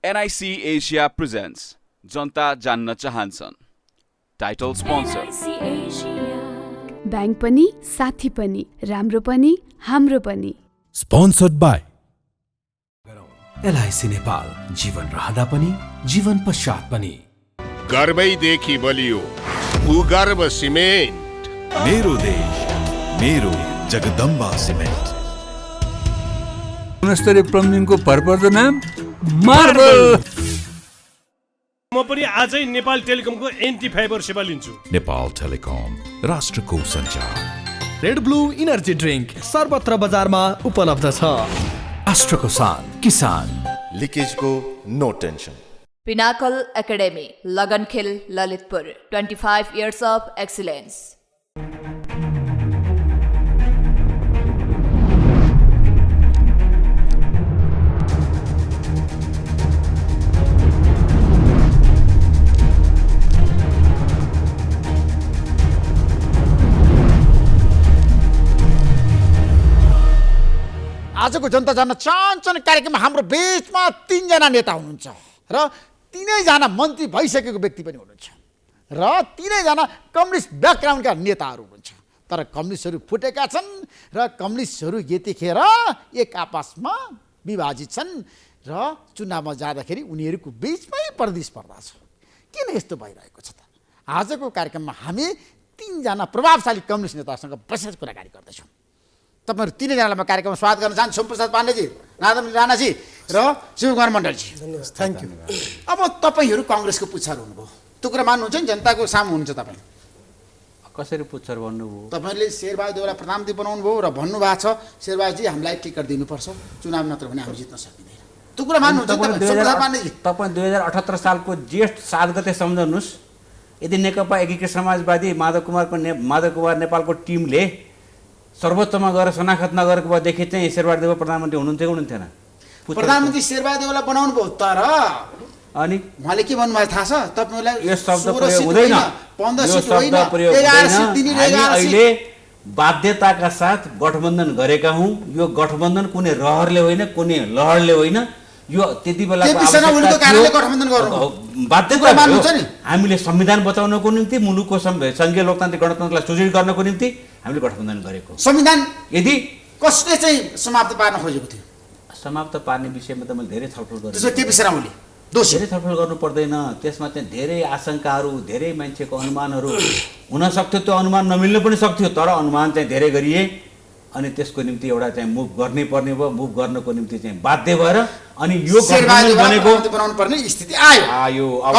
NIC Asia presents जनता जान्न चाहन्छन् title sponsor bank पनि साथी पनि राम्रो पनि हाम्रो पनि स्पोन्सर्ड बाई LIC नेपाल जीवन रहँदा पनि जीवन पश्चात पनि गर्वैदेखि बलियो भूगर्भ सिमेन्ट मेरो देश मेरो जगदम्बा सिमेन्ट गुणस्तरीय प्लम्बिङको भरपर्दो नाम मार्बल। म पनि आजै नेपाल टेलिकमको एन्टी फाइबर सेवा लिन्छु। नेपाल टेलिकम राष्ट्रको सञ्चार। रेड ब्लू इनर्जी ड्रिंक सर्वत्र बजारमा उपलब्ध छ। राष्ट्रको शान किसान। लिकेजको no tension. Pinnacle Academy Lagankhel Lalitpur 25 years of excellence। आजको जनता जान्न चाहन्छन् कार्यक्रममा हाम्रो बीचमा 3 जना नेता हुनुहुन्छ र 3 जना मन्त्री भइसकेको व्यक्ति पनि हुनुहुन्छ र 3 जना कम्युनिस्ट ब्याकग्राउन्डका नेताहरू हुनुहुन्छ। तर कम्युनिस्टहरू फुटेका छन् र कम्युनिस्टहरू यतिखेर एक आपसमा विभाजित छन् र चुनावमा जाँदाखेरि उनीहरूको बीचमै प्रतिस्पर्धा छ। किन यस्तो भइरहेको छ त? आजको कार्यक्रममा हामी 3 जना प्रभावशाली कम्युनिस्ट नेतासँग विशेष कुराकानी गर्दैछौँ। तपाईहरु 3 जनालाई म कार्यक्रममा स्वागत गर्न चाहन्छु। सोमप्रसाद पाण्डेजी, नारायण राणाजी र शिवकुमार मण्डलजी। Thank you. अब तपाईहरु कांग्रेसको पुच्छर हुनुभयो, त्यो कुरा मान्नुहुन्छ नि? जनताको सामु हुनुहुन्छ तपाई। कसरी पुच्छर भन्नुभयो? तपाईले शेरबहादुर देउवालाई प्रधानमन्त्री बनाउनु भयो र भन्नु भएको छ शेरबहादुरजी हामीलाई टिकट दिनुपर्छ, चुनाव नत्र भने हामी जित्न सकिँदैन। त्यो कुरा मान्नुहुन्छ सोमप्रसाद पाण्डेजी? तपाई 2078 सालको जेठ 7 गते सम्झनुस्, यदि नेकपा एकीकृत समाजवादी माधव कुमार नेपालको टिमले सर्वोच्चमा गएर शनाखत नगरेको भएदेखि चाहिँ शेरबहादुर देउवा प्रधानमन्त्री हुनुहुन्थ्यो हुनुहुन्थेन? प्रधानमन्त्री शेरबहादुर देउवालाई बनाउनु भयो, तर अनि उहाँले के भन्नुभएको थाहा छ तपाईलाई? यो शब्द प्रयोग हुँदैन, 15 यो सिट होइन, शब्द प्रयोग 11 सिट दिने। अहिले बाध्यताका साथ गठबन्धन गरेका हौं। यो गठबन्धन कुनै रहरले होइन, कुनै लहरले होइन। यो त्यति बेलाको बाध्यता मान्नुहुन्छ नि। हामीले संविधान बचाउनको निम्ति, मुलुकको संघीय लोकतान्त्रिक गणतन्त्रलाई सुदृढ गर्नको निम्ति हामीले गठबन्धन गरेको। संविधान यदि कसले चाहिँ समाप्त पार्न खोजेको थियो? समाप्त पार्ने विषयमा त मैले धेरै छलफल गरेँ। त्यसो के विश्रामले दोषी धेरै छलफल गर्नु पर्दैन। त्यसमा चाहिँ धेरै आशंकाहरू, धेरै मान्छेको अनुमानहरू हुन सक्थ्यो। त्यो अनुमान नमिल्नु पनि सक्थ्यो, तर अनुमान चाहिँ धेरै गरिए अनि त्यसको निम्ति एउटा चाहिँ मुभ गर्नै पर्ने भयो। मुभ गर्नको निम्ति चाहिँ बाध्य भएर अनि यो गठबन्धन बनेको बनाउनु पर्ने स्थिति आयो। अब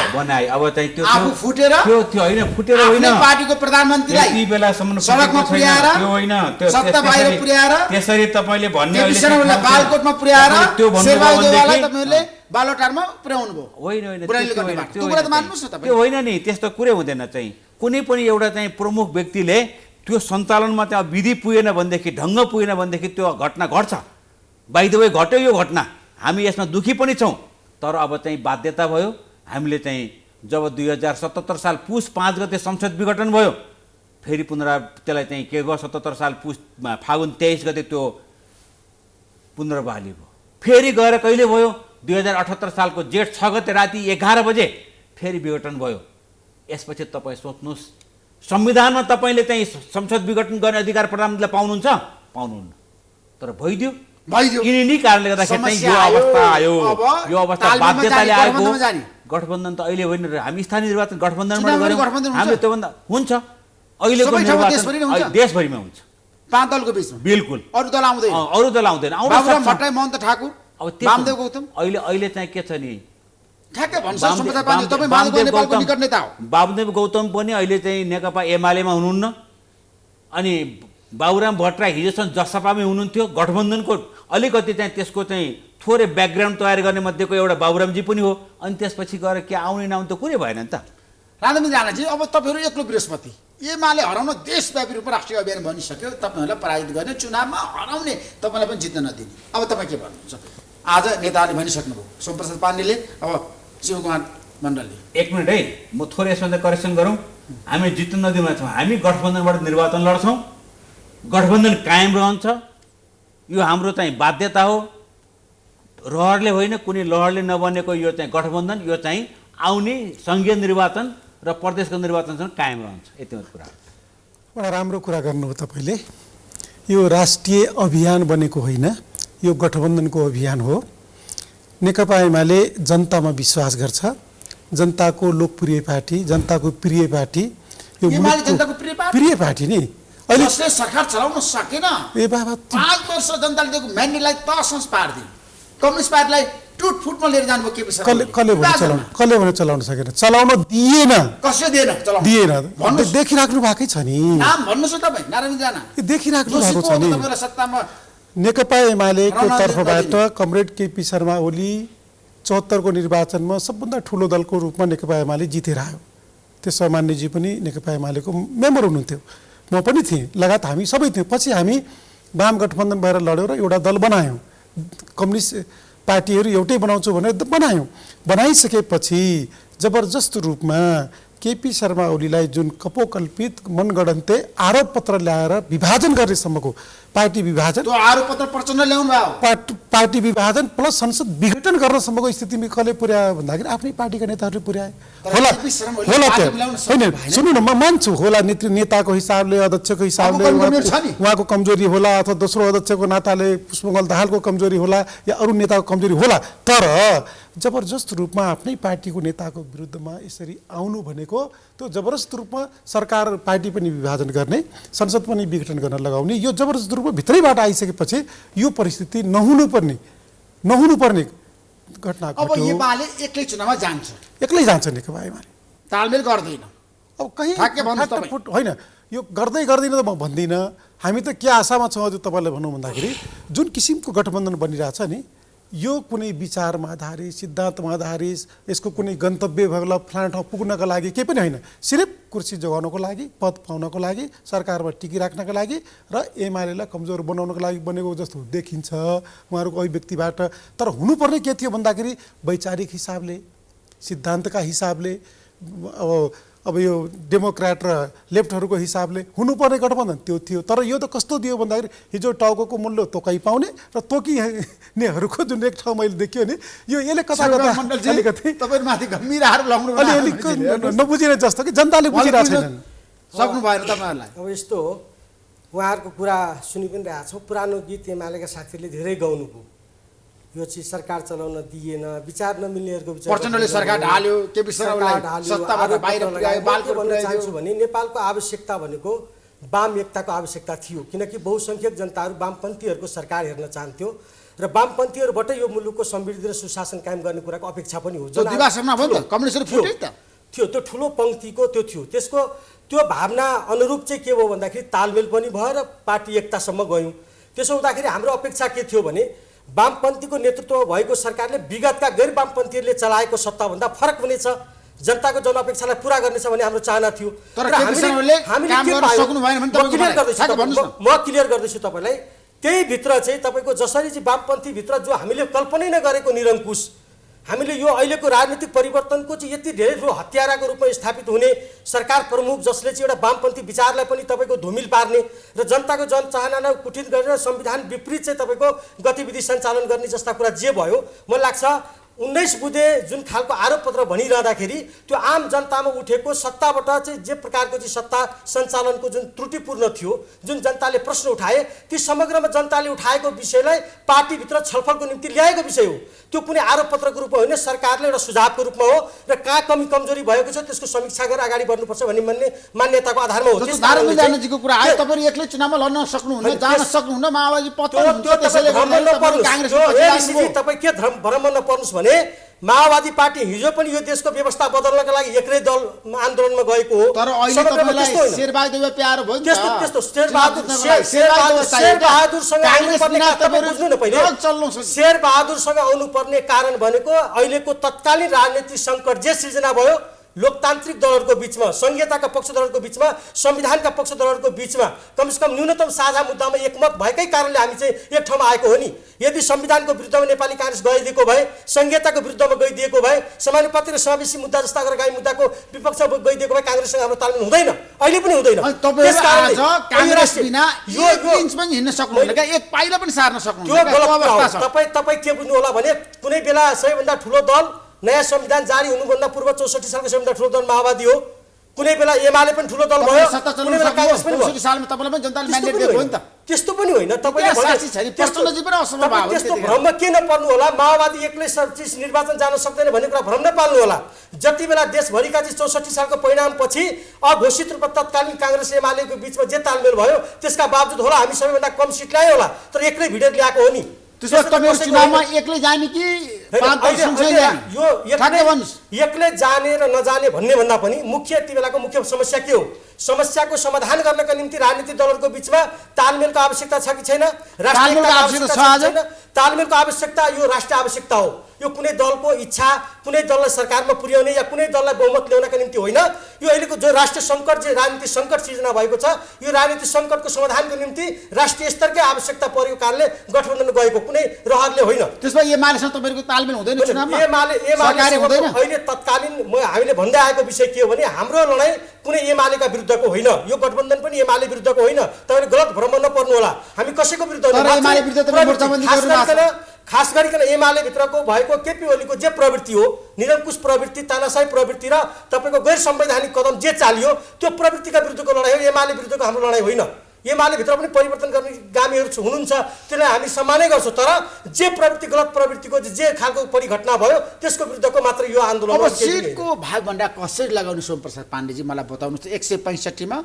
बनाए अब चाहिँ त्यो आफू फुटेर त्यो होइन, फुटेर होइन, पार्टीको प्रधानमन्त्रीलाई त्यति बेलासम्म सडकमा पुर्याएर, त्यो होइन, त्यो सत्ता बाहिर पुर्याएर, त्यसरी तपाईले भन्ने अहिले बालकोटमा पुर्याएर त्यो शेरबहादुर देउवालाई तपाईले बालोटारमा पुर्याउनु भयो। होइन त्यो कुरा त मान्नुस् न तपाईले। त्यो होइन नि, त्यस्तो कुरै हुँदैन। चाहिँ कुनै पनि एउटा चाहिँ प्रमुख व्यक्तिले त्यो सञ्चालनमा चाहिँ विधि पुगेन भनेदेखि, ढङ्ग पुगेन भनेदेखि त्यो घटना घट्छ। बाइ द वे घट्यो यो घटना, हामी यसमा दुखी पनि छौँ। तर अब चाहिँ बाध्यता भयो। हामीले चाहिँ जब 2077 साल पुस 5 गते संसद विघटन भयो, फेरि त्यसलाई चाहिँ के भयो, 77 साल फागुन 23 गते त्यो पुनर्बहाली भयो। फेरि गएर कहिले भयो? 2078 सालको जेठ 6 गते राति 11 बजे फेरि विघटन भयो। यसपछि तपाईँ सोच्नुहोस्, संविधानमा तपाईँले चाहिँ संसद विघटन गर्ने अधिकार प्रधानमन्त्रीलाई पाउनुहुन्छ? पाउनुहुन्न। तर भइदियो। यिनी कारणले गर्दाखेरि यो अवस्था आयो। यो अवस्था बाध्यताले आएको। गठबन्धन त अहिले होइन, हामी स्थानीय निर्वाचन गठबन्धनबाट गर्यौँ। हामीले त्योभन्दा हुन्छ अहिलेको निर्वाचन देशभरिमा हुन्छ, 5 दलको बीचमा। बिल्कुल। अरु दल आउँदैन, बाबुराम भट्टराई, महन्त ठाकुर, वामदेव गौतम। अहिले चाहिँ के छ नि, ठ्याक्कै भन्छ सोमप्रसाद पाण्डे, तपाईँ वामदेव नेपालको निकट नेता हो। वामदेव गौतम पनि अहिले चाहिँ नेकपा एमालेमा हुनुहुन्न। अनि बाबुराम भट्टराई हिजोसम्म जसपामै हुनुहुन्थ्यो। गठबन्धनको अलिकति चाहिँ त्यसको चाहिँ थोरै ब्याकग्राउन्ड तयार गर्ने मध्येको एउटा बाबुरामजी पनि हो। अनि त्यसपछि गएर के आउने नाउँ त कुरै भएन नि त। राधामन्त्री राणाजी, अब तपाईँहरू एक्लो बृहस्पति, एमाले हराउन देशव्यापी रूपमा राष्ट्रिय अभियान बनिसक्यो। तपाईँहरूलाई पराजित गर्ने, चुनावमा हराउने, तपाईँलाई पनि जित्न नदिने। अब तपाईँ के भन्नुहुन्छ? आज नेताहरूले भनिसक्नुभयो, सोमप्रसाद पाण्डेले, अब शिवकुमार मण्डलले। एक मिनट है, म थोरै यसमा चाहिँ करेक्सन गरौँ। हामी जित्न नदिएमा छौँ, हामी गठबन्धनबाट निर्वाचन लड्छौँ, गठबन्धन कायम रहन्छ। यो हाम्रो चाहिँ बाध्यता हो। रहरले होइन, कुनै लहरले नबनेको यो चाहिँ गठबन्धन यो चाहिँ आउने सङ्घीय निर्वाचन र प्रदेशको निर्वाचनसँग कायम रहन्छ। यति मात्र कुरा। बडा राम्रो कुरा गर्नुभयो तपाईँले। यो राष्ट्रिय अभियान बनेको होइन, यो गठबन्धनको अभियान हो। नेकपा एमाले जनतामा विश्वास गर्छ, जनताको लोकप्रिय पार्टी, जनताको प्रिय पार्टी, यो एमाले जनताको प्रिय पार्टी नि अहिले जसले सरकार चलाउन सकेन। ए बाबा 5 वर्ष जनताले दिएको म्यान्डेटलाई तसनस पार्दियो। कम्युनिस्ट पार्टीलाई टुट फुटमा लिएर जानुभयो केपी शर्मा। कसले भने चलाउन सकेन? चलाउन दिएन। कसले दिएन? चलाउन दिएन। देखिराख्नु भएकै छ नि। नाम भन्नुहोस् न तपाईँ, नारायण जाना। देखिराख्नु भएको छ नि। तपाईँलाई सत्तामा नेकपा एमालेको तर्फबाट कमरेड केपी शर्मा ओली 74 को निर्वाचनमा सबभन्दा ठुलो दलको रूपमा नेकपा एमाले जितेर आयो। त्यो सामान्यजी पनि नेकपा एमालेको मेम्बर हुनुहुन्थ्यो, म पनि थिएँ, लगायत हामी सबै थियौँ। पछि हामी वाम गठबन्धन भएर लड्यौँ र एउटा दल बनायौँ। कम्युनिस्ट पार्टीहरू एउटै बनाउँछु भनेर बनायौँ। बनाइसकेपछि जबरजस्त रूपमा केपी शर्मा ओलीलाई जुन कपोकल्पित मनगढन्ते आरोप पत्र ल्याएर विभाजन गर्नेसम्मको पार्टी विभाजन, त्यो आरोप पत्र प्रचण्ड ल्याउनु भयो। पार्टी विभाजन प्लस संसद विघटन गर्नसम्मको स्थितिमा कसले पुर्यायो भन्दाखेरि आफ्नै पार्टीका नेताहरूले पुर्याए होला। होइन सुन्नु न, म मान्छु होला नेताको हिसाबले, अध्यक्षको हिसाबले उहाँको कमजोरी होला, अथवा दोस्रो अध्यक्षको नाताले पुष्पकमल दाहालको कमजोरी होला या अरू नेताको कमजोरी होला। तर जबरजस्त रूपमा आफ्नै पार्टीको नेताको विरुद्धमा यसरी आउनु भनेको त्यो जबरजस्त रूपमा सरकार पार्टी पनि विभाजन गर्ने, संसद पनि विघटन गर्न लगाउने, यो जबरजस्त रूपमा भित्रैबाट आइसकेपछि यो परिस्थिति नहुनुपर्ने घटना अब एमाले एक्लै चुनावमा जान्छ। एक्लै जान्छ नेकपा एमाले, तालमेल गर्दैन। अब कहीँ होइन, यो गर्दैन त म भन्दिनँ। हामी त के आशामा छौँ अझ तपाईँलाई भनौँ भन्दाखेरि जुन किसिमको गठबन्धन बनिरहेछ नि, यो कुनै विचारमा आधारित, सिद्धान्तमा आधारित, यसको कुनै गन्तव्य भएला फलाना ठाउँ पुग्नको लागि केही पनि होइन। सिर्फ कुर्सी जोगाउनको लागि, पद पाउनको लागि, सरकारमा टिकिराख्नको लागि र एमालेलाई कमजोर बनाउनको लागि बनेको जस्तो देखिन्छ उहाँहरूको अभिव्यक्तिबाट। तर हुनुपर्ने के थियो भन्दाखेरि वैचारिक हिसाबले, सिद्धान्तका हिसाबले, अब यो डेमोक्रेट र लेफ्टहरूको हिसाबले हुनुपर्ने गठबन्धन त्यो थियो। तर यो त कस्तो दियो भन्दाखेरि हिजो टाउको मूल्य तोकाइ पाउने र तोकिनेहरूको जुन एक ठाउँ मैले देखियो नि, यसले कता तपाईँमाथि गम्भीर आरोप लगाउनु अलिअलि नबुझिने जस्तो कि जनताले बुझिरहेको छैनन्। सक्नु भएन तपाईँहरूलाई। अब यस्तो हो, उहाँहरूको कुरा सुनि पनि रहेको छौँ। पुरानो गीत एमालेका साथीहरूले धेरै गाउनुभयो, यो चिज सरकार चलाउन दिएन, विचार नमिल्नेहरूको विचार, प्रचण्डले सरकार ढाल्यो, केपी शर्मालाई सत्ताबाट बाहिर पुर्यायो, बालको भन्न चाहन्छु भने नेपालको आवश्यकता भनेको वाम एकताको आवश्यकता थियो। किनकि बहुसङ्ख्यक जनताहरू वामपन्थीहरूको सरकार हेर्न चाहन्थ्यो र वामपन्थीहरूबाट यो मुलुकको समृद्धि र सुशासन कायम गर्ने कुराको अपेक्षा पनि हो। थियो त्यो ठुलो पङ्क्तिको त्यो थियो। त्यसको त्यो भावना अनुरूप चाहिँ के भयो भन्दाखेरि तालमेल पनि भयो र पार्टी एकतासम्म गयौँ। त्यसो हुँदाखेरि हाम्रो अपेक्षा के थियो भने वामपन्थीको नेतृत्वमा भएको सरकारले विगतका गैर वामपन्थीहरूले चलाएको सत्ताभन्दा फरक हुनेछ, जनताको जनअपेक्षालाई पुरा गर्नेछ भन्ने हाम्रो चाहना थियो। म क्लियर गर्दैछु तपाईँलाई। त्यही भित्र चाहिँ तपाईँको जसरी चाहिँ वामपन्थीभित्र जो हामीले कल्पनै नगरेको निरङ्कुश, हामीले यो अहिलेको राजनीतिक परिवर्तनको चाहिँ यति धेरै ठुलो हत्याराको रूपमा स्थापित हुने सरकार प्रमुख जसले चाहिँ एउटा वामपन्थी विचारलाई पनि तपाईँको धुमिल पार्ने र जनताको जनचाहनालाई कुठित गरेर संविधान विपरीत चाहिँ तपाईँको गतिविधि सञ्चालन गर्ने जस्ता कुरा जे भयो, मलाई लाग्छ 19 बुँदे जुन खालको आरोप पत्र भनिरहँदाखेरि त्यो आम जनतामा उठेको सत्ताबाट चाहिँ जे प्रकारको चाहिँ सत्ता सञ्चालनको जुन त्रुटिपूर्ण थियो, जुन जनताले प्रश्न उठाए, ती समग्रमा जनताले उठाएको विषयलाई पार्टीभित्र छलफलको निम्ति ल्याएको विषय हो। त्यो कुनै आरोप पत्रको रूपमा होइन, सरकारले एउटा सुझावको रूपमा हो र कहाँ कमी कमजोरी भएको छ त्यसको समीक्षा गरेर अगाडि बढ्नुपर्छ भन्ने मान्यताको आधारमा हो। नारायणजीको कुरा आयो, तपाईहरु एक्लै चुनावमा लड्न सक्नुहुन्न, जान सक्नुहुन्न, माओवादी पतन हुन्छ, त्यसैले गर्दा तपाईँ के भ्रम नपर्नुस् भने माओवादी पार्टी हिजो पनि यो देशको व्यवस्था बदल्नका लागि एक्लै दल आन्दोलनमा गएको हो। तर अहिले तपाईलाई शेरबहादुर प्यारो भयो नि त। त्यस्तो शेरबहादुरसँग आउनुपर्ने कारण भनेको अहिलेको तत्कालीन राजनीतिक सङ्कट जे सृजना भयो लोकतान्त्रिक दलहरूको बिचमा, संघीयताका पक्षधरहरूको बिचमा, संविधानका पक्षधरहरूको बिचमा कमसेकम न्यूनतम साझा मुद्दामा एकमत भएकै कारणले हामी चाहिँ एक ठाउँमा आएको हो नि। यदि संविधानको विरुद्धमा नेपाली काङ्ग्रेस गइदिएको भए, संघीयताको विरुद्धमा गइदिएको भए, समानुपातिक र समावेशी मुद्दा जस्ता अग्रगामी मुद्दाको विपक्षमा गइदिएको भए काङ्ग्रेससँग हाम्रो तालमेल हुँदैन, अहिले पनि हुँदैन। एक पाइला पनि सार्न सक्नुहुन्न। त्यो गलत कुरा हो। तपाईँ के बुझ्नु होला भने कुनै बेला सबैभन्दा ठुलो दल नयाँ संविधान जारी हुनुभन्दा पूर्व 64 सालको सबैभन्दा ठुलो दल माओवादी हो। कुनै बेला एमाले पनि ठुलो दल भयो, कुनै बेला काङ्ग्रेस पनि भयो। 64 सालमा तपाईलाई पनि जनताले म्यान्डेट दिएको हो नि त। त्यस्तो पनि होइन। तपाईँले प्रचण्डजी पनि असफल भयो। त्यस्तो भ्रममा के नपर्नु होला। माओवादी एक्लै निर्वाचन जान सक्दैन भन्ने कुरा भ्रम नपाल्नु होला। जति बेला देशभरिका चाहिँ 64 सालको परिणामपछि अघोषित रूपमा तत्कालीन काङ्ग्रेस एमालेको बिचमा जे तालमेल भयो त्यसका बावजुद होला हामी सबैभन्दा कम सिट ल्यायो होला, तर एक्लै भिडेर ल्याएको हो नि। त्यसो तपाईहरु चुनावमा एक्लै जाने कि एक्लै जाने र नजाने भन्ने भन्दा पनि मुख्य यति बेलाको मुख्य समस्या के हो? समस्याको समाधान गर्नका निम्ति राजनीतिक दलहरूको बिचमा तालमेलको आवश्यकता छ कि छैन? तालमेलको आवश्यकता यो राष्ट्रिय आवश्यकता हो। यो कुनै दलको इच्छा, कुनै दललाई सरकारमा पुर्याउने या कुनै दललाई बहुमत ल्याउनका निम्ति होइन। यो अहिलेको जो राष्ट्रिय सङ्कट, जो राजनीतिक सङ्कट सिर्जना भएको छ, यो राजनीतिक सङ्कटको समाधानको निम्ति राष्ट्रिय स्तरकै आवश्यकता परेको कारणले गठबन्धन गएको, कुनै रहरले होइन। त्यसमा एमालेसँग तपाईँको तालमेल हुँदैन चुनावमा? एमाले अहिले तत्कालीन हामीले भन्दै आएको विषय के हो भने हाम्रो लडाइँ कुनै एमालेका विरुद्धको होइन, यो गठबन्धन पनि एमाले विरुद्धको होइन। तपाईँले गलत भ्रम नपर्नु होला। हामी कसैको विरुद्ध खास गरिकन एमाले भित्रको भएको केपी ओलीको जे प्रवृत्ति हो, निरङ्कुश प्रवृत्ति, तानाशाही प्रवृत्ति र तपाईँको गैर संवैधानिक कदम जे चालियो त्यो प्रवृत्तिका विरुद्धको लडाइँ हो, एमाले विरुद्धको हाम्रो लडाइँ होइन। एमाले भित्र पनि परिवर्तन गर्ने गामीहरू हुनुहुन्छ, त्यसलाई हामी सम्मानै गर्छौँ। तर जे प्रवृत्ति, गलत प्रवृत्तिको जे खालको परिघटना भयो त्यसको विरुद्धको मात्र यो आन्दोलन। अब सिटको भागभण्डा कसरी लगाउने सोमप्रसाद पाण्डेजी मलाई बताउनुहोस् त। 165 मा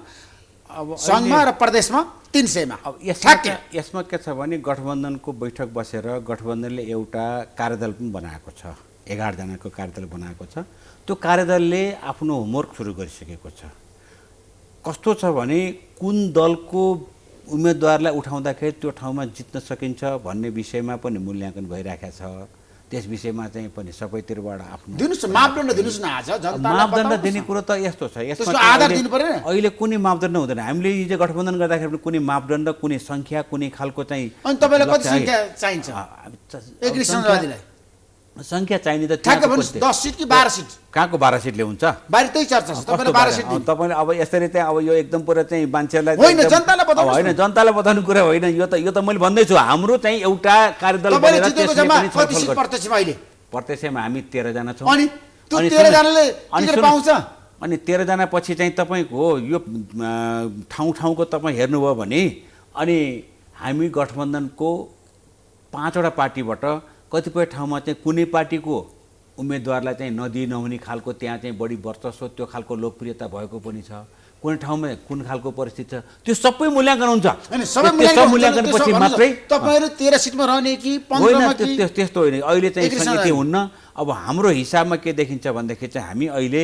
अब सङ्घमा र प्रदेशमा 300 मा। अब यसमा के छ भने गठबन्धनको बैठक बसेर गठबन्धनले एउटा कार्यदल पनि बनाएको छ, 11 जनाको कार्यदल बनाएको छ। त्यो कार्यदलले आफ्नो होमवर्क सुरु गरिसकेको छ। कस्तो छ भने कुन दलको उम्मेदवारलाई उठाउँदाखेरि त्यो ठाउँमा जित्न सकिन्छ भन्ने विषयमा पनि मूल्याङ्कन भइरहेको छ। त्यस विषयमा चाहिँ पनि सबैतिरबाट आफ्नो दिनुस् मापदण्ड दिनुस् न। आज जनतालाई मापदण्ड दिने कुरो त यस्तो छ, यसमा आधार दिनु पर्दैन। अहिले कुनै मापदण्ड हुँदैन। हामीले हिजो गठबन्धन गर्दाखेरि पनि कुनै मापदण्ड, कुनै सङ्ख्या, कुनै खालको चाहिँ अनि तपाईँलाई कति सङ्ख्या चाहिन्छ? सङ्ख्या चाहिने त 10 सिट कि 12 सिट? कहाँको 12 सिटले हुन्छ? बाहिर त्यही चर्चा छ। तपाईँले 12 सिट दिनु। तपाईँले अब यसरी चाहिँ अब यो एकदम पुरा चाहिँ मान्छेलाई होइन, जनतालाई बताउनु होइन, जनतालाई बताउनु कुरा होइन। यो त मैले भन्दैछु हाम्रो चाहिँ एउटा कार्यदल बनेर प्रत्यक्षमा हामी 13 जना छौँ। अनि त्यो 13 जनाले टिकट पाउँछ? अनि 13 जना पछि चाहिँ तपाईँको यो ठाउँ तपाईँ हेर्नुभयो भने अनि हामी गठबन्धनको 5 वटा पार्टीबाट कतिपय ठाउँमा चाहिँ कुनै पार्टीको उम्मेदवारलाई चाहिँ नदिई नहुने खालको त्यहाँ चाहिँ बढी वर्चस्व, त्यो खालको लोकप्रियता भएको पनि छ। कुनै ठाउँमा कुन खालको परिस्थिति छ त्यो सबै मूल्याङ्कन हुन्छ। सबै मूल्याङ्कनपछि मात्रै तपाईँहरू 13 सिटमा रहने कि 15 मा कि त्यस्तो होइन। अहिले चाहिँ यति हुन्न। अब हाम्रो हिसाबमा के देखिन्छ भनेदेखि चाहिँ हामी अहिले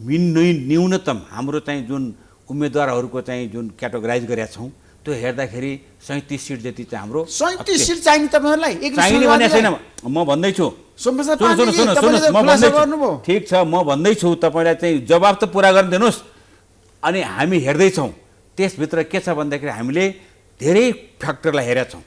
न्यूनतम हाम्रो चाहिँ जुन उम्मेदवारहरूको चाहिँ जुन क्याटेगोराइज गरेका छौँ त्यो हेर्दाखेरि 37 सिट जति चाहिँ हाम्रो 37 सिट चाहिने तपाईँहरूलाई? चाहिने भने छैन। म भन्दैछु, ठिक छ, म भन्दैछु तपाईँलाई चाहिँ जवाब त पुरा गर्न दिनुहोस्। अनि हामी हेर्दैछौँ त्यसभित्र के छ भन्दाखेरि हामीले धेरै फ्याक्टरलाई हेरेका छौँ।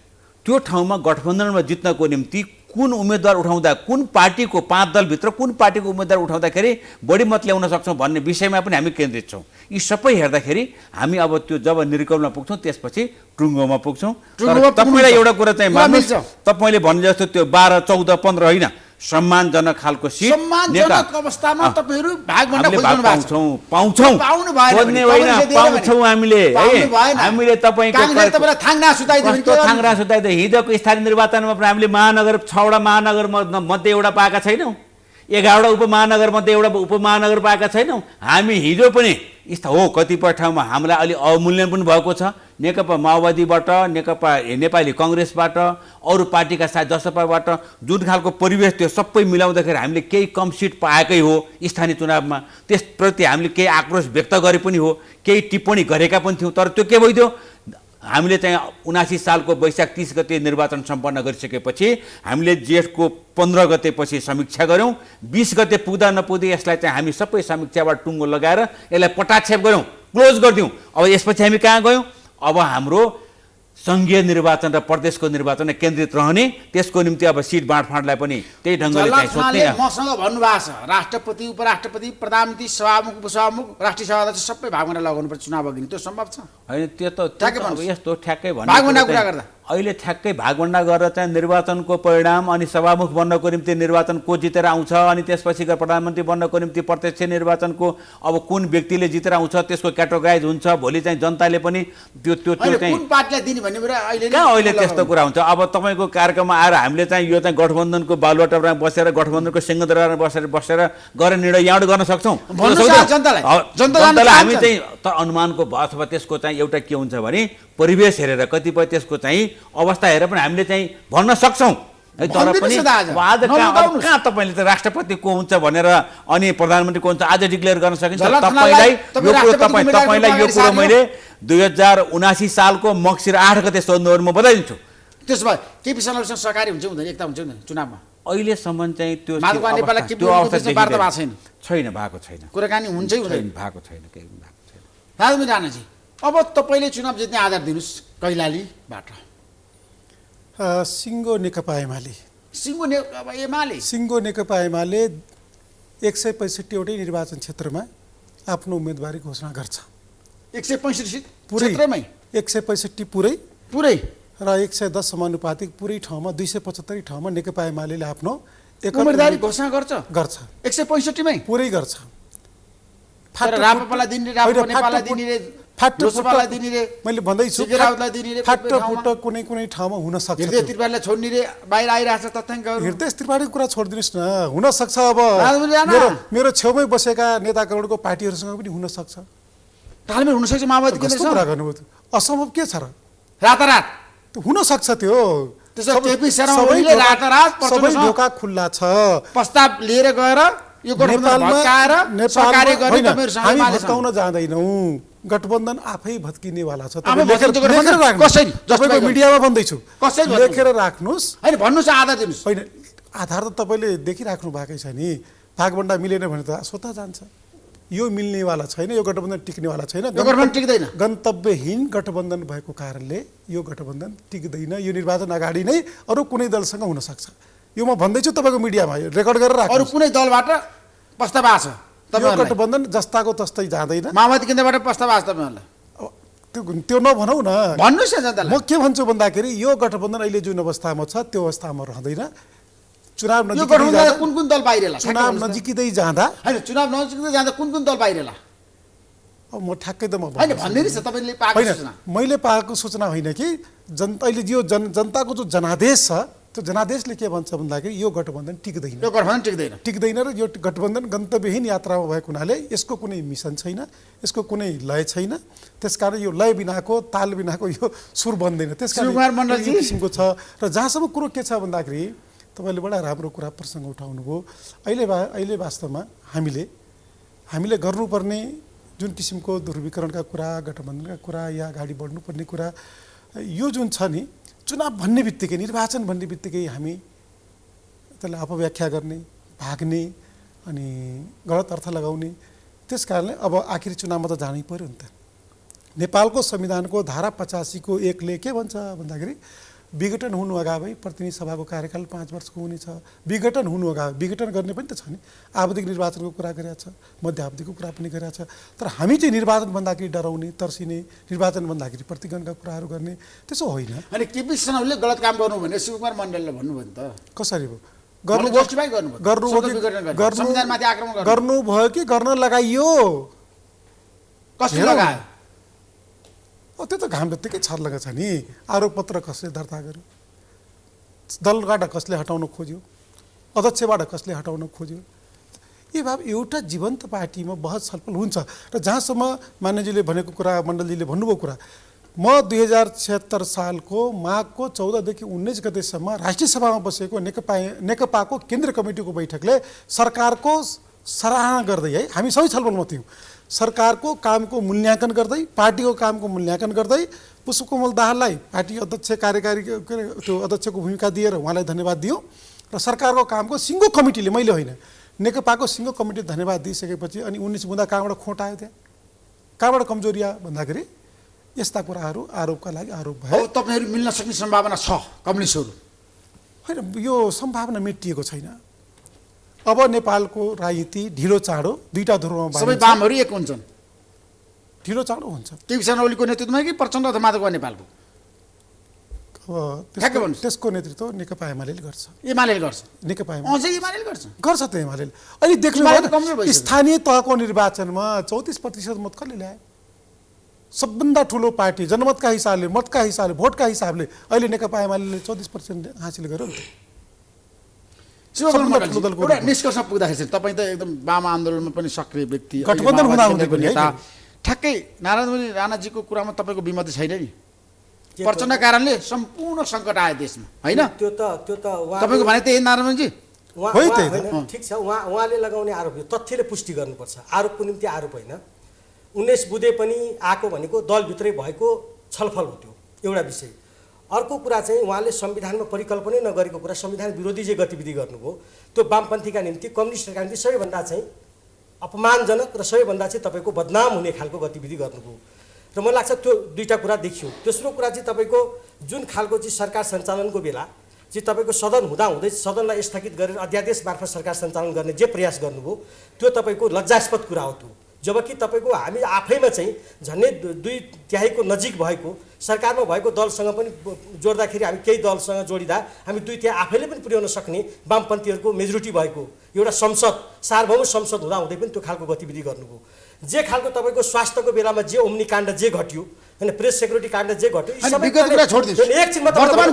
त्यो ठाउँमा गठबन्धनमा जित्नको निम्ति कुन उम्मेदवार उठाउँदा, कुन पार्टीको 5 दलभित्र कुन पार्टीको उम्मेदवार उठाउँदाखेरि बढी मत ल्याउन सक्छौँ भन्ने विषयमा पनि हामी केन्द्रित छौँ। यी सबै हेर्दाखेरि हामी अब त्यो जब निर्गमनमा पुग्छौँ त्यसपछि टुङ्गोमा पुग्छौँ। तपाईँलाई एउटा कुरा चाहिँ मान्नुहोस्, तपाईँले भने जस्तो त्यो 12, 14, 15 होइन, सम्मानजनक खालको सिट सम्मानजनक अवस्थामा तपाईहरु भागभण्डा पाउँछौँ हामीले। हामीले तपाईँको थाङ्रा सुताइदियो। हिजोको स्थानीय निर्वाचनमा पनि हामीले महानगर 6 वटा महानगर मध्ये एउटा पाएका छैनौँ, 11 वटा उपमहानगर मध्ये एउटा उपमहानगर पाएका छैनौँ। हामी हिजो पनि हो कतिपय ठाउँमा हामीलाई अलि अवमूल्यन पनि भएको छ। नेकपा माओवादीबाट, नेकपा नेपाली कङ्ग्रेसबाट, अरू पार्टीका साथ जसपाबाट जुन खालको परिवेश त्यो सबै मिलाउँदाखेरि हामीले केही कम सिट पाएकै हो स्थानीय चुनावमा। त्यसप्रति हामीले केही आक्रोश व्यक्त गरे पनि हो, केही टिप्पणी गरेका पनि थियौँ। तर त्यो के भइदियो, हामीले चाहिँ 79 सालको वैशाख 30 गते निर्वाचन सम्पन्न गरिसकेपछि हामीले जेठको 15 गते पछि समीक्षा गऱ्यौँ। 20 गते पुग्दा नपुग्दै यसलाई चाहिँ हामी सबै समीक्षाबाट टुङ्गो लगाएर यसलाई पटाक्षेप गऱ्यौँ, क्लोज गरिदिउँ। अब यसपछि हामी कहाँ गयौँ? अब हाम्रो सङ्घीय निर्वाचन र प्रदेशको निर्वाचन केन्द्रित रहने, त्यसको निम्ति अब सिट बाँडफाँडलाई पनि त्यही ढङ्गले चाहिँ सोच्ने। मसँग भन्नुभएको छ राष्ट्रपति, उपराष्ट्रपति, प्रधानमन्त्री, सभामुख, उपसभामुख, राष्ट्रिय सभा अध्यक्ष सबै भागभण्डा लगाउनुपर्छ चुनाव अघि। त्यो सम्भव छ? होइन, त्यो त यस्तो ठ्याक्कै भागभण्डा कुरा गर्दा अहिले ठ्याक्कै भागभण्डा गरेर चाहिँ निर्वाचनको परिणाम अनि सभामुख बन्नको निम्ति निर्वाचन को जितेर आउँछ अनि त्यसपछि गएर प्रधानमन्त्री बन्नको निम्ति प्रत्यक्ष निर्वाचनको अब कुन व्यक्तिले जितेर आउँछ त्यसको क्याटेगोराइज हुन्छ। भोलि चाहिँ जनताले पनि त्यो चाहिँ कुन पार्टीलाई दिने भन्ने कुरा अहिले त्यस्तो कुरा हुन्छ। अब तपाईँको कार्यक्रममा आएर हामीले चाहिँ यो चाहिँ गठबन्धनको बालुवाटामा बसेर गठबन्धनको सिंहदरबारमा बसेर गरेर निर्णय यहाँबाट गर्न सक्छौँ? जनतालाई हामी चाहिँ अनुमानको अथवा त्यसको चाहिँ एउटा के हुन्छ भने परिवेश हेरेर कतिपय त्यसको चाहिँ अवस्था हेरेर पनि हामीले चाहिँ भन्न सक्छौँ। तर पनि आज कहाँ तपाईँले त राष्ट्रपति को हुन्छ भनेर अनि प्रधानमन्त्री को हुन्छ आज डिक्लेयर गर्न सकिन्छ? तपाईँलाई यो कुरो मैले 2079 सालको मक्सिर 8 गते सोध्नुभयो, म बताइदिन्छु। त्यसो भए केपी शर्मासँग सहकारी हुन्छ हुँदैन, एकता हुन्छ हुँदैन चुनावमा? अहिलेसम्म चाहिँ त्यो अवस्था छैन, भएको छैन, कुराकानी हुन्छै हुँदैन, भएको छैन, केही भएको छैन। राजु राणाजी, अब तपाईँले चुनाव जित्ने आधार दिनुहोस् कैलालीबाट। सिङ्गो नेकपा एमाले सिङ्गो नेकपा एमाले 165 वटै निर्वाचन क्षेत्रमा आफ्नो उम्मेदवारी घोषणा गर्छ। 165 क्षेत्रमै 165 पुरै र 110 समानुपातिक पुरै ठाउँमा 275 ठाउँमा नेकपा एमाले आफ्नो उम्मेदवारी घोषणा गर्छ 165 मै पुरै गर्छ। राप्रपालाई दिने, नेपाललाई दिने, लोकसभालाई दिने रे, मैले भन्दैछु राउतलाई दिने रे, फाटफुट कुनै ठाउँमा हुन सक्छ। हृदय त्रिपाठीलाई छोड्ने रे बाहिर आइरहेछ तथ्याङ्कहरू। हृदय त्रिपाठीको कुरा छोडिदिनुहोस् न, हुन सक्छ। अब मेरो छेउमै बसेका नेता करोडको पार्टीहरूसँग पनि हुन सक्छ। तालमेल हुन सक्छ। माओवादी कस्तो कुरा गर्नुभयो? असम्भव के छ र? रातारात हुन सक्छ त्यो। सबै ढोका खुल्ला छ। प्रस्ताव लिएर गएर यो गठबन्धन भत्काएर सरकारी गर्ने तपाईहरुसँग हामी भत्काउन जाँदैनौँ। गठबन्धन आफै भत्किनेवाला छ। कसरी मिडियामा भन्दैछु, कसरी लेखेर राख्नुहोस्। होइन भन्नुहोस्, आधार दिनुहोस्। होइन, आधार त तपाईँले देखिराख्नु भएकै छ नि। भागभण्डा मिलेन भने त स्वतः जान्छ। यो मिल्नेवाला छैन, यो गठबन्धन टिक्नेवाला छैन। गठबन्धन टिक्दैन, गन्तव्यहीन गठबन्धन भएको कारणले यो गठबन्धन टिक्दैन। यो निर्वाचन अगाडि नै अरू कुनै दलसँग हुन सक्छ। यो म भन्दैछु तपाईँको मिडियामा रेकर्ड गरेर राख्नु। अरू कुनै दलबाट प्रस्ताव आछ? यो गठबन्धन जस्ताको तस्तै जाँदैन। माओवादी केन्द्रबाट प्रस्ताव आछ तपाईँहरूलाई? त्यो नभनौँ न, भन्नुहोस् न जनतालाई। म के भन्छु भन्दाखेरि यो गठबन्धन अहिले जुन अवस्थामा छ त्यो अवस्थामा रहँदैन। चुनाव नजिकै कुन कुन दल बाहिरला? चुनाव नजिकै जाँदा हैन, चुनाव नजिकै जाँदा कुन कुन दल बाहिरला? अब म ठ्याक्कै त म हैन भन्दिनुहोस् न, तपाईले पाएको सूचना। मैले पाएको सूचना होइन कि अहिले यो जनताको जो जनादेश छ त्यो जनादेशले के भन्छ भन्दाखेरि यो गठबन्धन टिक्दैन। यो गठबन्धन टिक्दैन र यो गठबन्धन गन्तव्यहीन यात्रामा भएको हुनाले यसको कुनै मिसन छैन, यसको कुनै लय छैन। त्यसकारण यो लय बिनाको, ताल बिनाको यो सुर बन्दैन। त्यसकारण यो किसिमको छ। र जहाँसम्म कुरो के छ भन्दाखेरि तपाईँले बडा राम्रो कुरा प्रसङ्ग उठाउनुभयो। अहिले वास्तवमा हामीले गर्नुपर्ने जुन किसिमको ध्रुवीकरणका कुरा, गठबन्धनका कुरा या अगाडि बढ्नुपर्ने कुरा, यो जुन छ नि, चुनाव भन्ने बित्तिकै, निर्वाचन भन्ने बित्तिकै हामी त्यसलाई अपव्याख्या गर्ने, भाग्ने अनि गलत अर्थ लगाउने। त्यस कारणले अब आखिर चुनावमा त जानै पर्यो नि त। नेपालको संविधानको धारा 85 को 1 ले के भन्छ भन्दाखेरि विघटन हुनु अगावै प्रतिनिधि सभाको कार्यकाल 5 वर्षको हुनेछ। विघटन हुनु अगावै, विघटन गर्ने पनि त छ नि। आवधिक निर्वाचनको कुरा गरेको छ, मध्यावधिको कुरा पनि गरेको छ। तर हामी चाहिँ निर्वाचन भन्दाखेरि डराउने, तर्सिने, निर्वाचन भन्दाखेरि प्रतिगमनका कुराहरू गर्ने त्यसो होइन। अनि केपी शर्माले गलत काम गर्नु भने शिवकुमार मण्डलले भन्नुभयो नि त। कसरी भयो? गर्नुभयो कि गर्न लगाइयो? कसले लगायो? त्यो त घाम जत्तिकै छर्लग छ नि। आरोप पत्र कसले दर्ता गर्यो? दलबाट कसले हटाउन खोज्यो? अध्यक्षबाट कसले हटाउन खोज्यो? यी भाव एउटा जीवन्त पार्टीमा बहस छलफल हुन्छ। र जहाँसम्म मान्यजीले भनेको कुरा, मण्डलजीले भन्नुभयो कुरा, म 2076 सालको माघको 14 देखि 19 गतेसम्म राष्ट्रिय सभामा बसेको नेकपाको केन्द्रीय कमिटीको बैठकले सरकारको सराहना गर्दै, है हामी सबै छलफलमा थियौँ, सरकारको कामको मूल्याङ्कन गर्दै, पार्टीको कामको मूल्याङ्कन गर्दै पुष्पकमल दाहाललाई पार्टी अध्यक्ष कार्यकारी त्यो अध्यक्षको भूमिका दिएर उहाँलाई धन्यवाद दियो र सरकारको कामको सिङ्गो कमिटीले, मैले होइन, नेकपाको सिङ्गो कमिटीले धन्यवाद दिइसकेपछि अनि 19 बुँदा कहाँबाट खोट आयो त्यहाँ, कहाँबाट कमजोरी आयो भन्दाखेरि यस्ता कुराहरू आरोपका लागि आरोप भयो। तपाईँहरू मिल्न सक्ने सम्भावना छ कम्युनिस्टहरू? होइन, यो सम्भावना मेटिएको छैन। अब नेपालको राजनीति ढिलो चाँडो दुईटा ध्रुवमा सबै वामहरू एक हुन्छन्, ढिलो चाँडो हुन्छ। केपी शर्मा ओलीको नेतृत्वमा कि प्रचण्ड अथवा माधव नेपालको? अब त्यसको नेतृत्व नेकपा एमाले गर्छ। एमाले गर्छ, नेकपा एमाले गर्छ त एमाले। अहिले देख्नु स्थानीय तहको निर्वाचनमा 34% मत कसले ल्याए? सबभन्दा ठुलो पार्टी जनमतका हिसाबले, मतका हिसाबले, भोटका हिसाबले अहिले नेकपा एमाले 34% हासिल गर्यो नि त। एउटा निष्कर्ष पुग्दाखेरि चाहिँ तपाईँ त एकदम वाम आन्दोलनमा पनि सक्रिय व्यक्ति, गठबन्धन हुँदाहुँदै पनि ठ्याक्कै नारायण राणाजीको कुरामा तपाईँको विमत छैन नि? प्रचण्ड कारणले सम्पूर्ण सङ्कट आयो देशमा, होइन? त्यो त तपाईँको भने त्यही नारायणजी ठिक छ। उहाँले लगाउने आरोप यो तथ्यले पुष्टि गर्नुपर्छ। आरोपको निम्ति आरोप होइन। 19 बुँदे पनि आएको भनेको दलभित्रै भएको छलफल हो, त्यो एउटा विषय। अर्को कुरा चाहिँ उहाँले संविधानमा परिकल्पनै नगरेको कुरा, संविधान विरोधी जे गतिविधि गर्नुभयो त्यो वामपन्थीका निम्ति, कम्युनिस्टका निम्ति सबैभन्दा चाहिँ अपमानजनक र सबैभन्दा चाहिँ तपाईँको बदनाम हुने खालको गतिविधि गर्नुभयो। र मलाई लाग्छ त्यो दुईटा कुरा देखियो। तेस्रो कुरा चाहिँ तपाईँको जुन खालको चाहिँ सरकार सञ्चालनको बेला चाहिँ तपाईँको सदन हुँदाहुँदै सदनलाई स्थगित गरेर अध्यादेश मार्फत सरकार सञ्चालन गर्ने जे प्रयास गर्नुभयो त्यो तपाईँको लज्जास्पद कुरा हो त्यो। जबकि तपाईँको हामी आफैमा चाहिँ झन्डै 2/3 नजिक भएको सरकारमा भएको दलसँग पनि जोड्दाखेरि, हामी केही दलसँग जोडिँदा हामी 2/3 आफैले पनि पुर्याउन सक्ने वामपन्थीहरूको मेजोरिटी भएको एउटा संसद, सार्वभौम संसद हुँदाहुँदै पनि त्यो खालको गतिविधि गर्नुभयो। जे खालको तपाईँको स्वास्थ्यको बेलामा जे ओम्नी काण्ड जे घट्यो, होइन, प्रेस सेक्युरिटी काण्ड जे घट्यो, एकछिनमा तपाईँलाई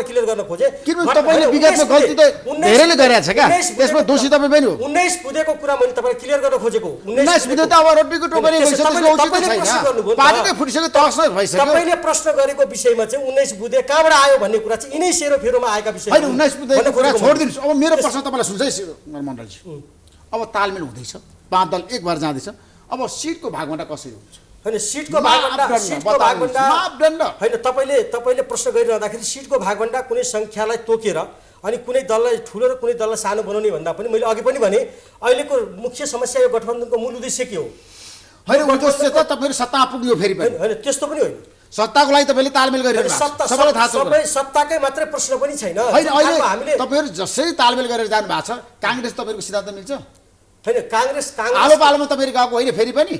क्लियर गर्न खोजेँ। तपाईँले विगतमा गल्ती त धेरैले गरेको छ क्या, त्यसमा दोषी तपाईँ पनि हो। 19 बुँदेको कुरा मैले तपाईँलाई क्लियर गर्न खोजेको। 19 बुँदे त अब रोटीको टोकरी गइसक्यो, पार्टीले फुटिसक्यो, तहस नहस भइसक्यो। तपाईँले प्रश्न गरेको विषयमा चाहिँ 19 बुँदे कहाँबाट आयो भन्ने कुरा चाहिँ यिनै सेरोफेरोमा आएका विषय होइन। 19 बुँदेको कुरा छोडिदिनुहोस्। अब मेरो प्रश्न तपाईँलाई सुन्छ है मण्डलजी, अब तालमेल हुँदैछ, 5 दल एक भएर जाँदैछ, अब सिटको भागवण्डा कसरी हुन्छ? होइन, सिटको भागवण्डा होइन, तपाईँले प्रश्न गरिरहँदाखेरि सिटको भागवण्डा कुनै सङ्ख्यालाई तोकेर अनि कुनै दललाई ठुलो र कुनै दललाई सानो बनाउने भन्दा पनि मैले अघि पनि भने अहिलेको मुख्य समस्या यो गठबन्धनको मूल उद्देश्य के हो? होइन, उद्देश्य त तपाईँहरू सत्ता पुग्यो फेरि पनि होइन, त्यस्तो पनि होइन। सत्ताको लागि तपाईँले तालमेल गरिरहनु सबै सत्ताकै मात्रै प्रश्न पनि छैन। होइन, अहिले तपाईँहरू जसरी तालमेल गरेर जानु भएको छ, काङ्ग्रेस तपाईँको सिद्धान्त मिल्छ? होइन, काङ्ग्रेस आलो पालोमा तपाईँहरू गएको होइन? फेरि पनि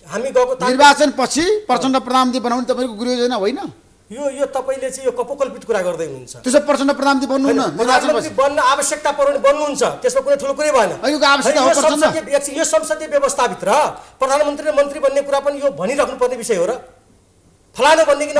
हामी गएको निर्वाचन पछि प्रचण्ड प्रधानमन्त्री बनाउने तपाईँको गृह योजना होइन? यो तपाईँले चाहिँ यो कपोकल्पित कुरा गर्दै हुनुहुन्छ। त्यसो प्रचण्ड प्रधानमन्त्री बन्नुहुन्न, प्रधानमन्त्री बन्न आवश्यकता पर्यो भने बन्नुहुन्छ, त्यसमा कुनै ठुलो कुरै भएन। यो संसदीय व्यवस्थाभित्र प्रधानमन्त्री र मन्त्री बन्ने कुरा पनि यो भनिराख्नु पर्ने विषय हो र? फलानु भन्ने कि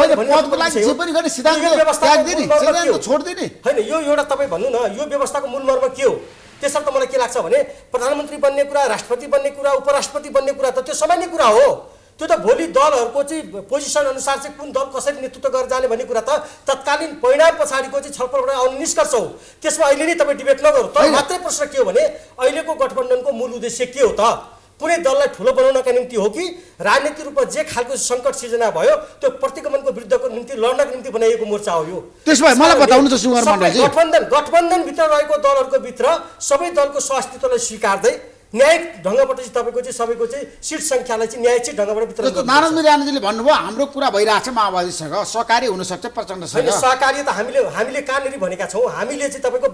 होइन, यो एउटा तपाईँ भन्नु न, यो व्यवस्थाको मूल मर्म के हो? त्यसर्थ मलाई के लाग्छ भने प्रधानमन्त्री बन्ने कुरा, राष्ट्रपति बन्ने कुरा, उपराष्ट्रपति बन्ने कुरा त त्यो सामान्य कुरा हो। त्यो त भोलि दलहरूको चाहिँ पोजिसन अनुसार चाहिँ कुन दल कसरी नेतृत्व गरेर जाने भन्ने कुरा त तत्कालीन परिणाम पछाडिको चाहिँ छलफलबाट आउने निष्कर्ष हो। त्यसमा अहिले नै तपाईँ डिबेट नगर्नु। तर मात्रै प्रश्न के हो भने अहिलेको गठबन्धनको मूल उद्देश्य के हो त? कुनै दललाई ठुलो बनाउनका निम्ति हो कि राजनीतिक रूपमा जे खालको सङ्कट सिर्जना भयो त्यो प्रतिगमनको विरुद्धको निम्ति लड्नको निम्ति बनाइएको मोर्चा हो यो? त्यसमा मलाई बताउनु त सुकुमार मण्डलजी, गठबन्धनभित्र रहेको दलहरूको भित्र सबै दलको स्वास्तित्वलाई स्वीकार्दै न्यायिक ढङ्गबाट चाहिँ तपाईँको चाहिँ सबैको चाहिँ सिट सङ्ख्यालाई चाहिँ न्यायिक ढङ्गबाट वितरण गर्नु। नारायण राणाजीले भन्नुभयो हाम्रो कुरा भइरहेछ माओवादीसँग, सहकारी हुनसक्छ प्रचण्डसँग। सहकारी त हामीले कहाँनिर भनेका छौँ? हामीले चाहिँ तपाईँको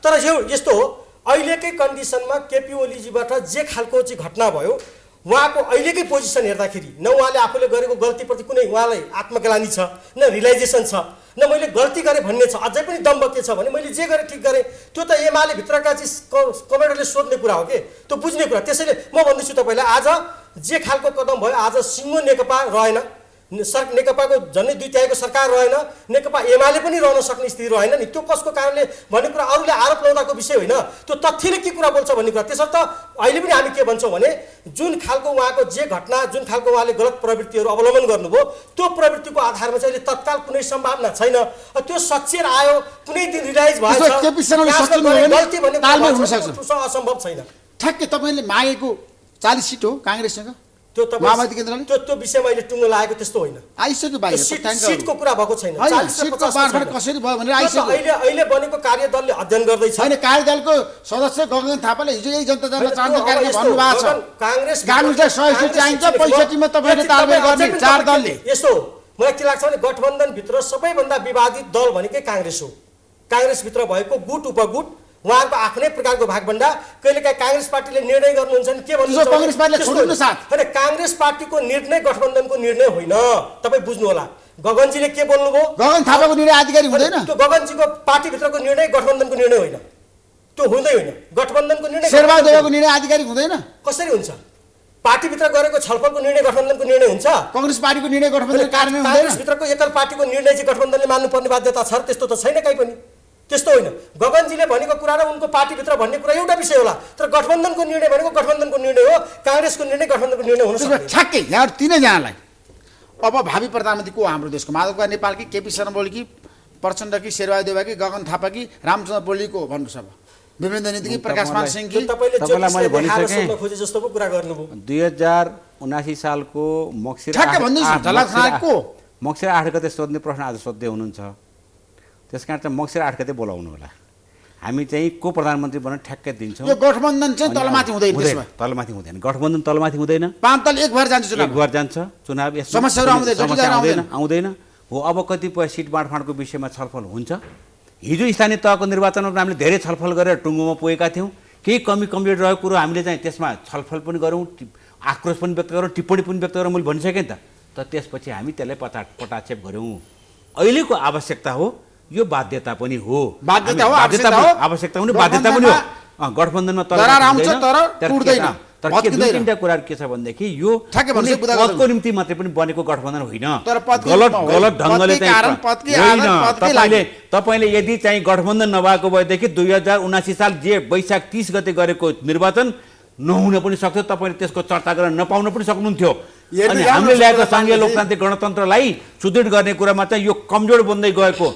तर यस्तो हो, अहिलेकै कन्डिसनमा केपी ओलीजीबाट जे खालको चाहिँ घटना भयो, उहाँको अहिलेकै पोजिसन हेर्दाखेरि न उहाँले आफूले गरेको गल्तीप्रति कुनै उहाँलाई आत्मग्लानी छ, न रियलाइजेसन छ, न मैले गल्ती गरेँ भन्ने छ। अझै पनि दम्ब के छ भने मैले जे गरेँ ठिक गरेँ, त्यो त एमाले भित्रका चाहिँ कमेडरले सोध्ने कुरा हो कि त्यो बुझ्ने कुरा। त्यसैले म भन्दैछु तपाईँलाई, आज जे खालको कदम भयो, आज सिङ्गो नेकपा रहेन, नेकपाको झन्डै 2/3 सरकार रहेन, नेकपा एमाले पनि रहन सक्ने स्थिति रहेन नि। त्यो कसको कारणले भन्ने कुरा अरूले आरोप लगाउँदाको विषय होइन, त्यो तथ्यले के कुरा बोल्छ भन्ने कुरा। त्यसर्थ अहिले पनि हामी के भन्छौँ भने जुन खालको उहाँको जे घटना, जुन खालको उहाँले गलत प्रवृत्तिहरू अवलम्बन गर्नुभयो, त्यो प्रवृत्तिको आधारमा चाहिँ अहिले तत्काल कुनै सम्भावना छैन। त्यो सचेर आयो, कुनै दिन रिलाइज भएछ गल्ती भन्ने असम्भव छैन। ठ्याक्कै तपाईँले मागेको 40 सिट हो काङ्ग्रेससँग, त्यो तपाईँ माओवादी केन्द्रले त्यो विषयमा अहिले टुङ्गो लागेको त्यस्तो होइन। आइसक्यो बाहिर सिटको कुरा भएको छैन। होइन, सिटको बाँडफाँड कसरी भयो भनेर आइसक्यो। अहिले बनेको कार्यदलले अध्ययन गर्दैछ। होइन, कार्यदलको सदस्य गगन थापाले हिजो यही जनता चाहन्छ कार्यक्रम भन्नुभएको छ। काङ्ग्रेस गाड्नु चाहिँ 100 सिट चाहिन्छ, 65मा तपाईँले तालमेल गर्ने 4 दलले। यस्तो मलाई के लाग्छ भने गठबन्धनभित्र सबैभन्दा विवादित दल भनेकै काङ्ग्रेस हो। काङ्ग्रेसभित्र भएको गुट उपगुट उहाँको आफ्नै प्रकारको भागभण्डा कहिलेकाहीँ काङ्ग्रेस पार्टीले निर्णय गर्नुहुन्छ नि के भन्नुहुन्छ काङ्ग्रेस पार्टीले छोड्नु साथ। हैन, काङ्ग्रेस पार्टीको निर्णय गठबन्धनको निर्णय होइन। तपाईँ बुझ्नु होला। गगनजीले के बोल्नुभयो? गगन थापाको निर्णय आधिकारिक हुँदैन। त्यो गगनजीको पार्टीभित्रको निर्णय गठबन्धनको निर्णय होइन। त्यो हुँदै होइन। गठबन्धनको निर्णय शेरबहादुरको निर्णय आधिकारिक हुँदैन। कसरी हुन्छ? पार्टीभित्र गरेको छलफलको निर्णय गठबन्धनको निर्णय हुन्छ। काङ्ग्रेस पार्टीको निर्णय गठबन्धन कार्यान्वयन हुँदैन। काङ्ग्रेसभित्रको एकल पार्टीको निर्णय चाहिँ गठबन्धनले मान्नुपर्ने बाध्यता छ। त्यस्तो त छैन कहीँ पनि। त्यस्तो होइन। गगनजीले भनेको कुरा र उनको पार्टीभित्र भन्ने कुरा एउटा विषय होला, तर गठबन्धनको निर्णय भनेको गठबन्धनको निर्णय हो। काङ्ग्रेसको निर्णय गठबन्धनको निर्णय हुन सक्दैन। ठ्याक्कै यहाँ तीनैजनालाई अब भावी प्रधानमन्त्री को हाम्रो देशको? माधव कुमार नेपाल कि केपी शर्मा ओली कि प्रचण्ड कि शेरबहादुर देउवा कि गगन थापा कि रामचन्द्र पौडेल को भन्नुहोस्। अब विमलेन्द्र नीति कि प्रकाशमान सिंह कि? तपाईँलाई मैले भनिसकेँ खोजे जस्तो पो कुरा गर्नुभयो। 2079 सालको मक्सिर ठ्याक्कै भन्नुहोस्। झलक खनालको मक्सिर 8 गते सोध्ने प्रश्न आज सोध्दै हुनुहुन्छ। त्यसकारण चाहिँ मक्सिर 8 गते बोलाउनु होला। हामी चाहिँ को प्रधानमन्त्री बन्न ठ्याक्कै दिन्छौँ। यो गठबन्धन चाहिँ तलमाथि हुँदैन। तलमाथि हुँदैन। गठबन्धन तलमाथि हुँदैन। 5 दल एक भएर जान्छ चुनाव। एक भएर जान्छ चुनाव। समस्याहरू आउँदैन। हो अब कतिपय सिट बाँडफाँडको विषयमा छलफल हुन्छ। हिजो स्थानीय तहको निर्वाचनमा हामीले धेरै छलफल गरेर टुङ्गोमा पुगेका थियौँ। केही कमी कमजोरी रहेको कुरो हामीले चाहिँ त्यसमा छलफल पनि गरौँ, आक्रोश पनि व्यक्त गरौँ, टिप्पणी पनि व्यक्त गरौँ। मैले भनिसकेँ नि त। तर त्यसपछि हामी त्यसलाई पटाक्षेप गऱ्यौँ। अहिलेको आवश्यकता हो, यो बाध्यता पनि हो। आवश्यकता पनि बाध्यता पनि हो। गठबन्धनमा तर के दुई तीनटा कुरा के छ भनेदेखि यो पदको निम्ति मात्रै पनि बनेको गठबन्धन होइन। गलत ढङ्गले चाहिँ तपाईँले यदि चाहिँ गठबन्धन नभएको भएदेखि 2079 साल जे वैशाख 30 गते गरेको निर्वाचन नहुन पनि सक्थ्यो। तपाईँले त्यसको चर्चा गर्न नपाउन पनि सक्नुहुन्थ्यो। अनि हामीले ल्याएको सङ्घीय लोकतान्त्रिक गणतन्त्रलाई सुदृढ गर्ने कुरामा चाहिँ यो कमजोर बन्दै गएको,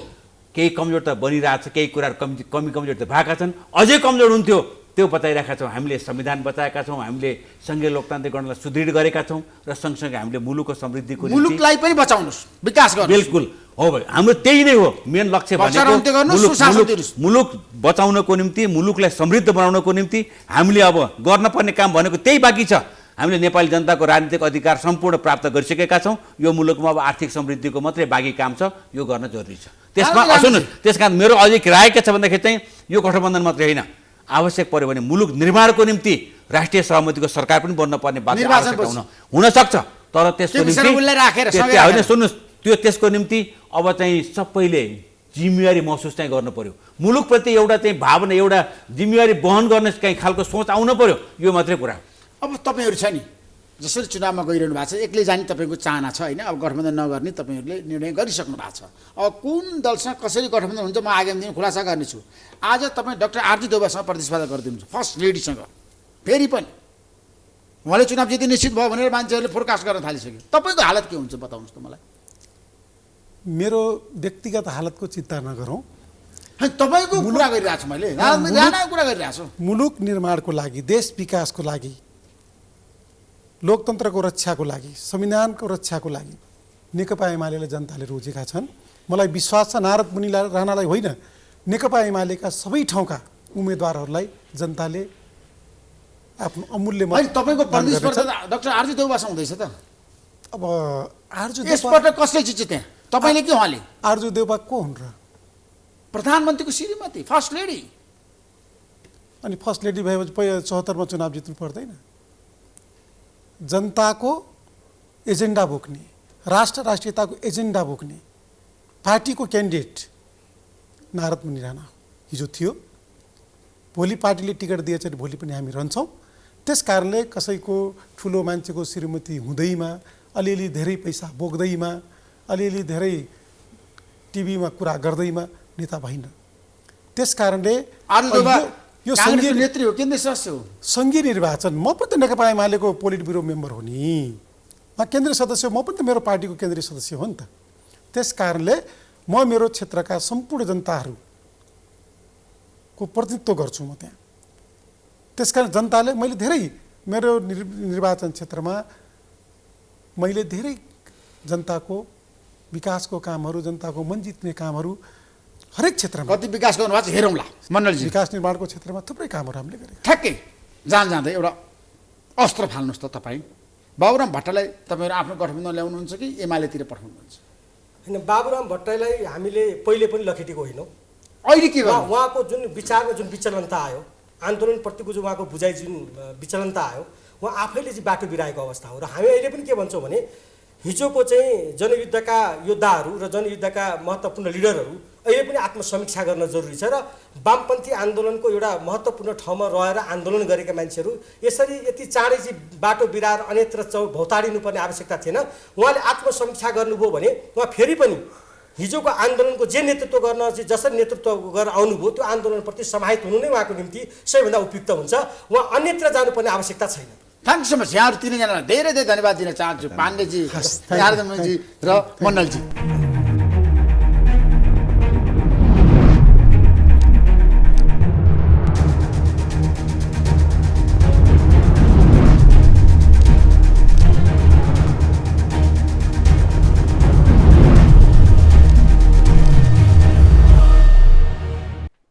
केही कमजोर त बनिरहेको छ, केही कुराहरू कमी कमजोर त भएका छन्। अझै कमजोर हुन्थ्यो त्यो बताइरहेका छौँ। हामीले संविधान बचाएका छौँ, हामीले सङ्घीय लोकतान्त्रिक गणतन्त्रलाई सुदृढ गरेका छौँ र सँगसँगै हामीले मुलुकको समृद्धिको मुलुकलाई पनि बचाउनुहोस्, विकास गर्नुहोस्। बिल्कुल हो भाइ, हाम्रो त्यही नै हो मेन लक्ष्य भनेको। मुलुक बचाउनको निम्ति, मुलुकलाई समृद्ध बनाउनको निम्ति हामीले अब गर्नुपर्ने काम भनेको त्यही बाँकी छ। हामीले नेपाली जनताको राजनीतिक अधिकार सम्पूर्ण प्राप्त गरिसकेका छौँ। यो मुलुकमा अब आर्थिक समृद्धिको मात्रै बाँकी काम छ। यो गर्न जरुरी छ। त्यसमा सुन्नुहोस्, त्यसकारण मेरो अझै राय के छ भन्दाखेरि चाहिँ यो गठबन्धन मात्रै होइन, आवश्यक पर्यो भने मुलुक निर्माणको निम्ति राष्ट्रिय सहमतिको सरकार पनि बन्नुपर्ने बाध्यता हुन सक्छ। तर त्यसको निम्ति होइन, सुन्नुहोस्, त्यसको निम्ति अब चाहिँ सबैले जिम्मेवारी महसुस चाहिँ गर्नु पर्यो। मुलुकप्रति एउटा चाहिँ भावना, एउटा जिम्मेवारी वहन गर्ने काही खालको सोच आउनु पर्यो। यो मात्रै कुरा हो। अब तपाईँहरू छ नि जसरी चुनावमा गइरहनु भएको छ, एक्लै जाने तपाईँको चाहना छ होइन? अब गठबन्धन नगर्ने तपाईँहरूले निर्णय गरिसक्नु भएको छ। अब कुन दलसँग कसरी गठबन्धन हुन्छ म आगामी दिन खुलासा गर्नेछु। आज तपाईँ डाक्टर आरजी देउवासँग प्रतिस्पर्धा गरिदिनुहुन्छ, फर्स्ट लेडीसँग। फेरि पनि उहाँले चुनाव जित्ने निश्चित भयो भनेर मान्छेहरूले फोरकास्ट गर्न थालिसक्यो। तपाईँको हालत के हुन्छ बताउनुहोस् त मलाई। मेरो व्यक्तिगत हालतको चिन्ता नगरौँ। तपाईँको कुरा गरिरहेको छु मैले, कुरा गरिरहेको छु। मुलुक निर्माणको लागि, देश विकासको लागि, लोकतन्त्रको रक्षाको लागि, संविधानको रक्षाको लागि नेकपा एमालेलाई जनताले रोजेका छन्। मलाई विश्वास छ नारद मुनि राणालाई होइन, नेकपा एमालेका सबै ठाउँका उम्मेदवारहरूलाई जनताले आफ्नो अमूल्य मत। तपाईँको प्रतिस्पर्धा डाक्टर आरजी देउवासँग हुँदैछ त? अब आरजु यसपटक कसले जित्छ त्यहाँ? तपाईँले कि उहाँले? आरजु देउवा को हुन् र? प्रधानमन्त्रीको श्रीमती, फर्स्ट लेडी। अनि फर्स्ट लेडी भएपछि 74मा चुनाव जित्नु पर्दैन? जनताको एजेन्डा बोक्ने, राष्ट्रियताको एजेन्डा बोक्ने पार्टीको क्यान्डिडेट नारद मुनि राणा हिजो थियो। भोलि पार्टीले टिकट दिएछ भने भोलि पनि हामी रहन्छौँ। त्यस कारणले कसैको ठुलो मान्छेको श्रीमती हुँदैमा, अलिअलि धेरै पैसा बोक्दैमा, अलिअलि धेरै टिभीमा कुरा गर्दैमा नेता भइन। त्यस कारणले यो सङ्घीय नेत्री हो, केन्द्रीय सदस्य हो। सङ्घीय निर्वाचन म पनि त नेकपा एमालेको पोलिट ब्युरो मेम्बर हो नि, म केन्द्रीय सदस्य, म पनि त मेरो पार्टीको केन्द्रीय सदस्य हो नि त। त्यस कारणले म मेरो क्षेत्रका सम्पूर्ण जनताहरूको प्रतिनिधित्व गर्छु म त्यहाँ। त्यसकारण जनताले, मैले धेरै मेरो निर्वाचन क्षेत्रमा मैले धेरै जनताको विकासको कामहरू, जनताको मन जित्ने कामहरू हरेक क्षेत्रमा कति विकास गर्नुभएको छ हेरौँला मण्डलजी। विकास निर्माणको क्षेत्रमा थुप्रै कामहरू हामीले गरेका। ठ्याक्कै जाँदै एउटा अस्त्र फाल्नुहोस् त तपाईँ। बाबुराम भट्टराईलाई तपाईँहरू आफ्नो गठबन्धन ल्याउनुहुन्छ कि एमालेतिर पठाउनुहुन्छ? होइन, बाबुराम भट्टराईलाई हामीले पहिले पनि लखेटेको होइनौँ। अहिले के गर्नु? उहाँको जुन विचारमा जुन विचलनता आयो, आन्दोलनप्रतिको जो उहाँको बुझाइ जुन विचलनता आयो, उहाँ आफैले चाहिँ बाटो बिराएको अवस्था हो। र हामी अहिले पनि के भन्छौँ भने हिजोको चाहिँ जनयुद्धका योद्धाहरू र जनयुद्धका महत्त्वपूर्ण लिडरहरू अहिले पनि आत्मसमीक्षा गर्न जरुरी छ। र वामपन्थी आन्दोलनको एउटा महत्त्वपूर्ण ठाउँमा रहेर आन्दोलन गरेका मान्छेहरू यसरी यति चाँडै चाहिँ बाटो बिराएर अन्यत्र भौताडिनुपर्ने आवश्यकता थिएन। उहाँले आत्मसमीक्षा गर्नुभयो भने उहाँ फेरि पनि हिजोको आन्दोलनको जे नेतृत्व गर्न चाहिँ जसरी नेतृत्व गरेर आउनुभयो त्यो आन्दोलनप्रति समाहित हुनु नै उहाँको निम्ति सबैभन्दा उपयुक्त हुन्छ। उहाँ अन्यत्र जानुपर्ने आवश्यकता छैन। Thank so much. यहाँहरू तिनैजनालाई धेरै धेरै धन्यवाद दिन चाहन्छु, पाण्डेजी, यादवजी र मण्डलजी।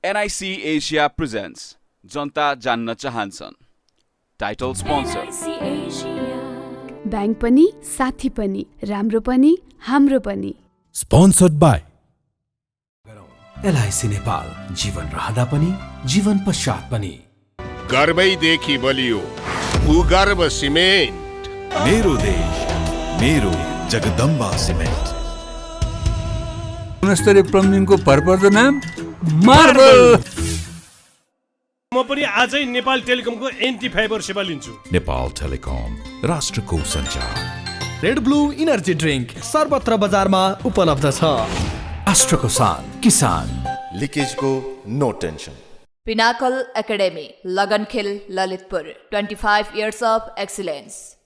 NIC Asia presents जनता जान्न चाहन्छन्। टाइटल स्पोन्सर ब्याङ्क पनि, साथी पनि, राम्रो पनि, हाम्रो पनि। Sponsored by LIC नेपाल, जीवन रहँदा पनि जीवन पश्चात पनि। गर्वैदेखि बलियो भूगर्भ सिमेन्ट। मेरो देश मेरो जगदम्बा सिमेन्ट। गुणस्तरीय प्लम्बिङको भरपर्दो नाम मार्बल। म पनि आजै नेपाल टेलिकमको एन्टी फाइबर सेवा लिन्छु। नेपाल टेलिकम, राष्ट्रको सञ्चार। रेड ब्लू इनर्जी ड्रिङ्क सर्वत्र बजारमा उपलब्ध छ। राष्ट्रको शान किसान। लिकेजको no tension. Pinnacle Academy, Lagankhel, Lalitpur, 25 years of excellence.